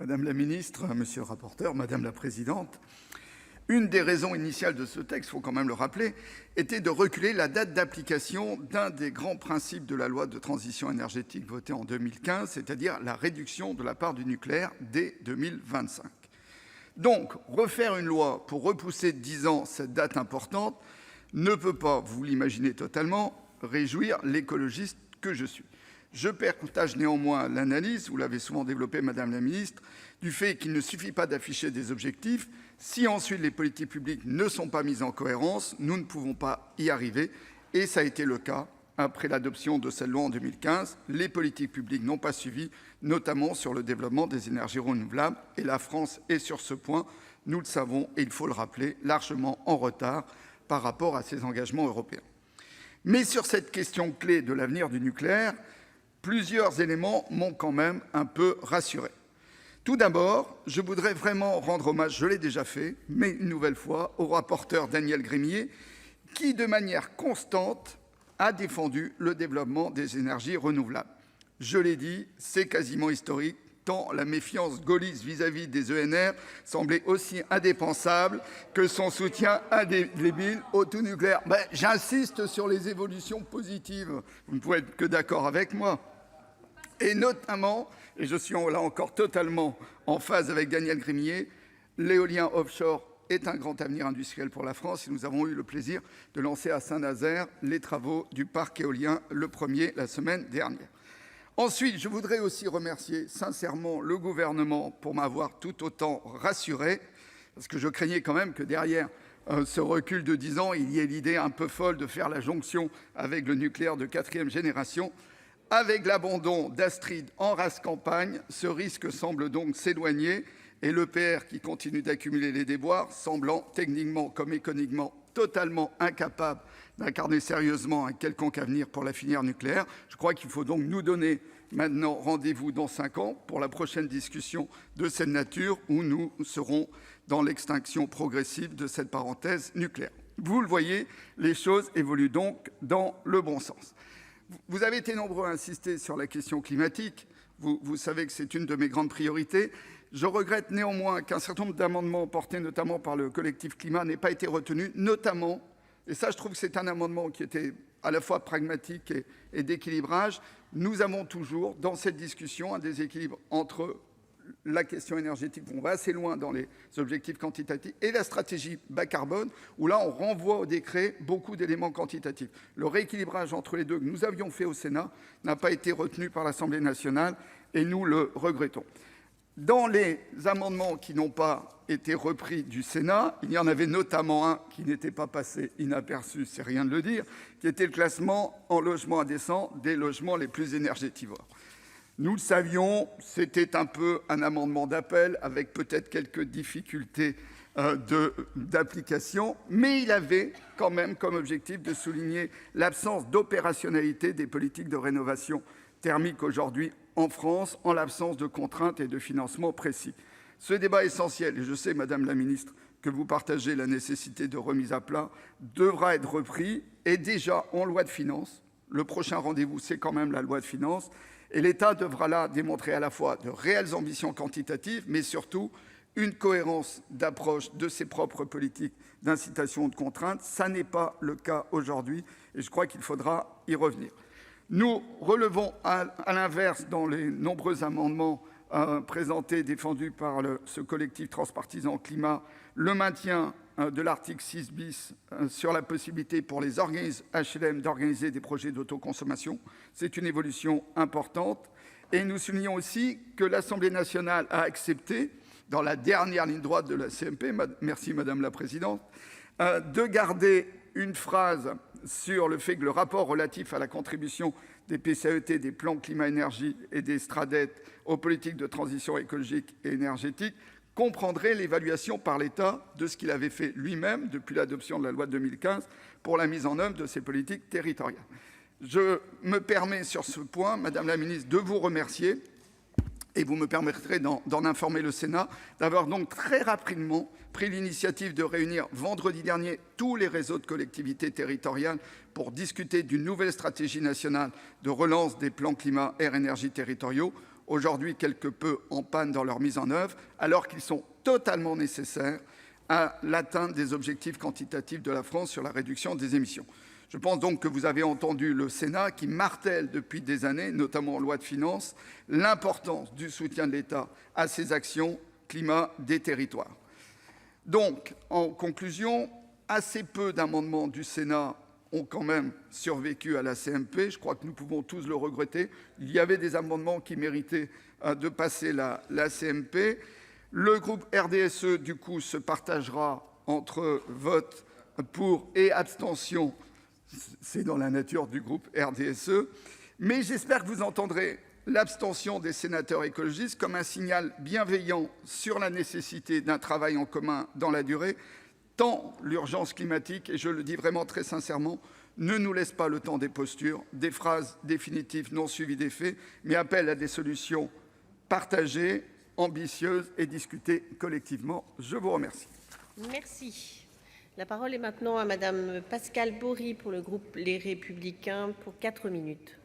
Madame la ministre, monsieur le rapporteur, madame la présidente, une des raisons initiales de ce texte, il faut quand même le rappeler, était de reculer la date d'application d'un des grands principes de la loi de transition énergétique votée en 2015, c'est-à-dire la réduction de la part du nucléaire dès 2025. Donc, refaire une loi pour repousser de 10 ans cette date importante ne peut pas, vous l'imaginez totalement, réjouir l'écologiste que je suis. Je partage néanmoins l'analyse, vous l'avez souvent développée, Madame la Ministre, du fait qu'il ne suffit pas d'afficher des objectifs. Si ensuite les politiques publiques ne sont pas mises en cohérence, nous ne pouvons pas y arriver. Et ça a été le cas après l'adoption de cette loi en 2015. Les politiques publiques n'ont pas suivi, notamment sur le développement des énergies renouvelables. Et la France est sur ce point, nous le savons, et il faut le rappeler, largement en retard par rapport à ses engagements européens. Mais sur cette question clé de l'avenir du nucléaire, plusieurs éléments m'ont quand même un peu rassuré. Tout d'abord, je voudrais vraiment rendre hommage, je l'ai déjà fait, mais une nouvelle fois, au rapporteur Daniel Gremillet, qui, de manière constante, a défendu le développement des énergies renouvelables. Je l'ai dit, c'est quasiment historique, tant la méfiance gaulliste vis-à-vis des ENR semblait aussi indépensable que son soutien indélébile au tout nucléaire. J'insiste sur les évolutions positives, vous ne pouvez être que d'accord avec moi. Et notamment, et je suis là encore totalement en phase avec Daniel Gremillet, l'éolien offshore est un grand avenir industriel pour la France et nous avons eu le plaisir de lancer à Saint-Nazaire les travaux du parc éolien, le premier la semaine dernière. Ensuite, je voudrais aussi remercier sincèrement le gouvernement pour m'avoir tout autant rassuré, parce que je craignais quand même que derrière ce recul de 10 ans, il y ait l'idée un peu folle de faire la jonction avec le nucléaire de 4e génération. Avec l'abandon d'Astrid en race campagne, ce risque semble donc s'éloigner et l'EPR qui continue d'accumuler les déboires, semblant techniquement comme économiquement totalement incapable d'incarner sérieusement un quelconque avenir pour la filière nucléaire. Je crois qu'il faut donc nous donner maintenant rendez-vous dans 5 ans pour la prochaine discussion de cette nature où nous serons dans l'extinction progressive de cette parenthèse nucléaire. Vous le voyez, les choses évoluent donc dans le bon sens. Vous avez été nombreux à insister sur la question climatique. Vous savez que c'est une de mes grandes priorités. Je regrette néanmoins qu'un certain nombre d'amendements portés notamment par le collectif Climat n'aient pas été retenus, notamment, et ça je trouve que c'est un amendement qui était à la fois pragmatique et d'équilibrage, nous avons toujours dans cette discussion un déséquilibre entre la question énergétique, on va assez loin dans les objectifs quantitatifs, et la stratégie bas carbone, où là on renvoie au décret beaucoup d'éléments quantitatifs. Le rééquilibrage entre les deux que nous avions fait au Sénat n'a pas été retenu par l'Assemblée nationale, et nous le regrettons. Dans les amendements qui n'ont pas été repris du Sénat, il y en avait notamment un qui n'était pas passé inaperçu, c'est rien de le dire, qui était le classement en logement indécent des logements les plus énergétivores. Nous le savions, c'était un peu un amendement d'appel avec peut-être quelques difficultés d'application, mais il avait quand même comme objectif de souligner l'absence d'opérationnalité des politiques de rénovation thermique aujourd'hui en France, en l'absence de contraintes et de financement précis. Ce débat essentiel, et je sais, Madame la Ministre, que vous partagez la nécessité de remise à plat, devra être repris, et déjà en loi de finances, le prochain rendez-vous, c'est quand même la loi de finances, et l'État devra là démontrer à la fois de réelles ambitions quantitatives, mais surtout une cohérence d'approche de ses propres politiques d'incitation ou de contrainte. Ça n'est pas le cas aujourd'hui, et je crois qu'il faudra y revenir. Nous relevons à l'inverse dans les nombreux amendements présentés, défendus par ce collectif transpartisan climat, le maintien de l'article 6 bis sur la possibilité pour les organismes HLM d'organiser des projets d'autoconsommation. C'est une évolution importante. Et nous soulignons aussi que l'Assemblée nationale a accepté, dans la dernière ligne droite de la CMP, merci Madame la Présidente, de garder une phrase sur le fait que le rapport relatif à la contribution des PCAET, des plans climat-énergie et des STRADET aux politiques de transition écologique et énergétique comprendrait l'évaluation par l'État de ce qu'il avait fait lui-même depuis l'adoption de la loi de 2015 pour la mise en œuvre de ces politiques territoriales. Je me permets sur ce point, Madame la Ministre, de vous remercier et vous me permettrez d'en informer le Sénat, d'avoir donc très rapidement pris l'initiative de réunir vendredi dernier tous les réseaux de collectivités territoriales pour discuter d'une nouvelle stratégie nationale de relance des plans climat, air, énergie territoriaux. aujourd'hui quelque peu en panne dans leur mise en œuvre, alors qu'ils sont totalement nécessaires à l'atteinte des objectifs quantitatifs de la France sur la réduction des émissions. Je pense donc que vous avez entendu le Sénat qui martèle depuis des années, notamment en loi de finances, l'importance du soutien de l'État à ces actions climat des territoires. Donc, en conclusion, assez peu d'amendements du Sénat ont quand même survécu à la CMP. Je crois que nous pouvons tous le regretter. Il y avait des amendements qui méritaient de passer la CMP. Le groupe RDSE, du coup, se partagera entre vote pour et abstention. C'est dans la nature du groupe RDSE. Mais j'espère que vous entendrez l'abstention des sénateurs écologistes comme un signal bienveillant sur la nécessité d'un travail en commun dans la durée, tant l'urgence climatique, et je le dis vraiment très sincèrement, ne nous laisse pas le temps des postures, des phrases définitives non suivies des faits, mais appelle à des solutions partagées, ambitieuses et discutées collectivement. Je vous remercie. Merci. La parole est maintenant à Madame Pascale Bory pour le groupe Les Républicains pour 4 minutes.